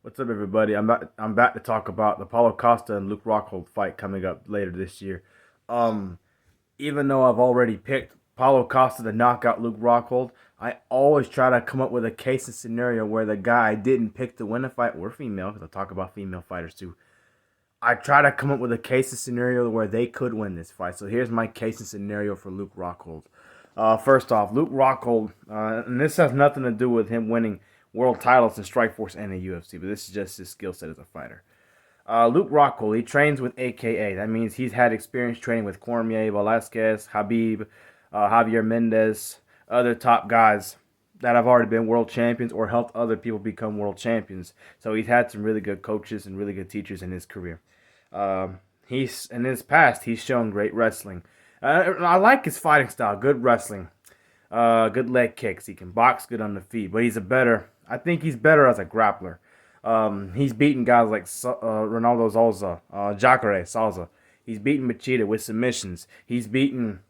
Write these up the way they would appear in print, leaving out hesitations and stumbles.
What's up, everybody? I'm back to talk about the Paulo Costa and Luke Rockhold fight coming up later this year. Um, Even though I've already picked Paulo Costa to knock out Luke Rockhold, I always try to come up with a case and scenario where the guy I didn't pick to win a fight, or female, because I talk about female fighters too. I try to come up with a case and scenario where they could win this fight. So here's my case and scenario for Luke Rockhold. First off, Luke Rockhold, and this has nothing to do with him winning world titles in Strikeforce and the UFC, but this is just his skill set as a fighter. Luke Rockhold, he trains with AKA. That means he's had experience training with Cormier, Velasquez, Habib, Javier Mendez, other top guys that have already been world champions or helped other people become world champions. So he's had some really good coaches and really good teachers in his career. He's in his past, he's shown great wrestling. I like his fighting style, good wrestling, good leg kicks. He can box good on the feet, but I think he's better as a grappler. He's beaten guys like Ronaldo Salza, Jacare Salza. He's beaten Machida with submissions. He's beaten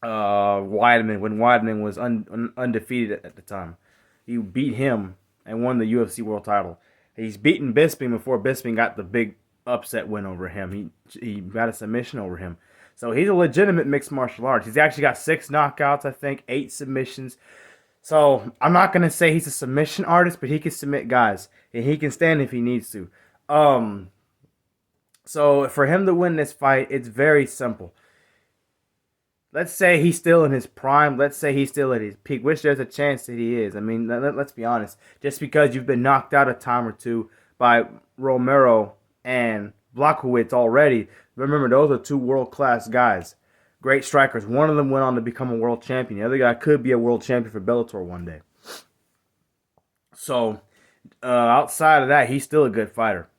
Weidman when Weidman was undefeated at the time. He beat him and won the UFC world title. He's beaten Bisping before Bisping got the big upset win over him. He got a submission over him. So he's a legitimate mixed martial arts. He's actually got 6 knockouts, I think, 8 submissions. So I'm not gonna say he's a submission artist, but he can submit guys and he can stand if he needs to. Um, so for him to win this fight, it's very simple. Let's say he's still in his prime. Let's say he's still at his peak, which there's a chance that he is. I mean, let's be honest. Just because you've been knocked out a time or two by Romero and Blachowicz already, remember those are 2 world class guys, great strikers. One of them went on to become a world champion. The other guy could be a world champion for Bellator one day. So outside of that, he's still a good fighter.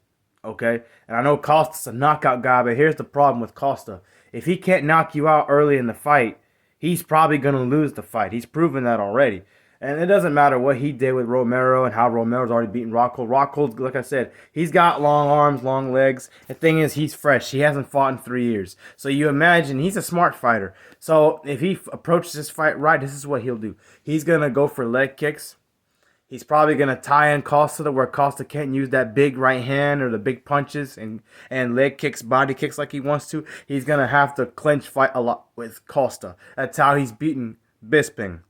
Okay, and I know Costa's a knockout guy, but here's the problem with Costa. If he can't knock you out early in the fight, he's probably going to lose the fight. He's proven that already. And it doesn't matter what he did with Romero and how Romero's already beaten Rockhold. Rockhold, like I said, he's got long arms, long legs. The thing is, he's fresh. He hasn't fought in 3 years. So you imagine he's a smart fighter. So if he approaches this fight right, this is what he'll do. He's going to go for leg kicks. He's probably going to tie in Costa to where Costa can't use that big right hand or the big punches and leg kicks, body kicks like he wants to. He's going to have to clinch fight a lot with Costa. That's how he's beaten Bisping.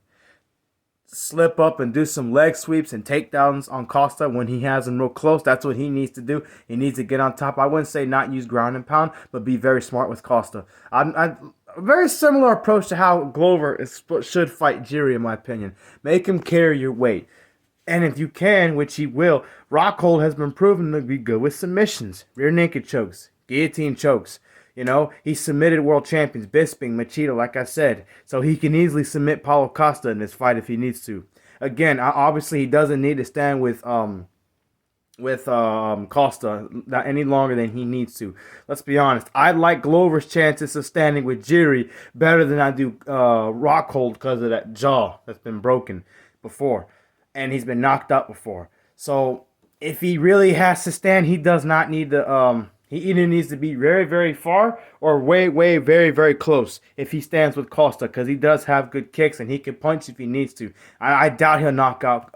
Slip up and do some leg sweeps and takedowns on Costa when he has him real close. That's what he needs to do. He needs to get on top. I wouldn't say not use ground and pound, but be very smart with Costa. A very similar approach to how Glover should fight Jiri, in my opinion. Make him carry your weight. And if you can, which he will, Rockhold has been proven to be good with submissions, rear naked chokes, guillotine chokes. You know, he submitted world champions, Bisping, Machida, like I said. So he can easily submit Paulo Costa in this fight if he needs to. Again, obviously he doesn't need to stand with Costa not any longer than he needs to. Let's be honest. I like Glover's chances of standing with Jiri better than I do Rockhold because of that jaw that's been broken before. And he's been knocked out before. So if he really has to stand, he does not need to. He either needs to be very, very far or way, way, very, very close if he stands with Costa, because he does have good kicks and he can punch if he needs to. I doubt he'll knock out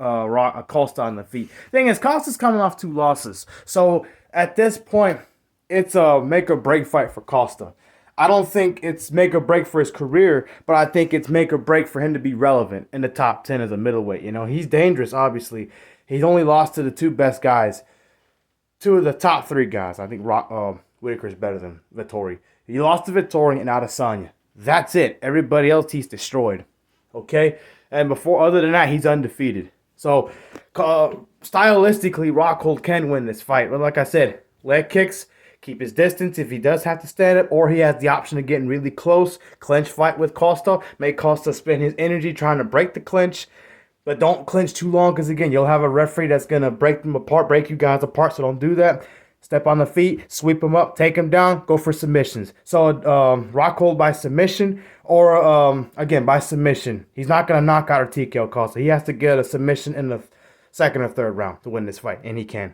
Costa on the feet. Thing is, Costa's coming off 2 losses, so at this point, it's a make or break fight for Costa. I don't think it's make or break for his career, but I think it's make or break for him to be relevant in the top 10 as a middleweight. You know, he's dangerous, obviously. He's only lost to the 2 best guys, 2 of the top 3 guys. I think Whitaker's better than Vettori. He lost to Vettori and Adesanya. That's it. Everybody else he's destroyed. Okay? And other than that, he's undefeated. So, stylistically, Rockhold can win this fight. But like I said, leg kicks, keep his distance if he does have to stand up, or he has the option of getting really close, clinch fight with Costa, make Costa spend his energy trying to break the clinch, but don't clinch too long because, again, you'll have a referee that's going to break you guys apart, so don't do that. Step on the feet, sweep him up, take him down, go for submissions. So Rockhold by submission or, again, by submission. He's not going to knock out or TKO Costa. He has to get a submission in the second or third round to win this fight, and he can.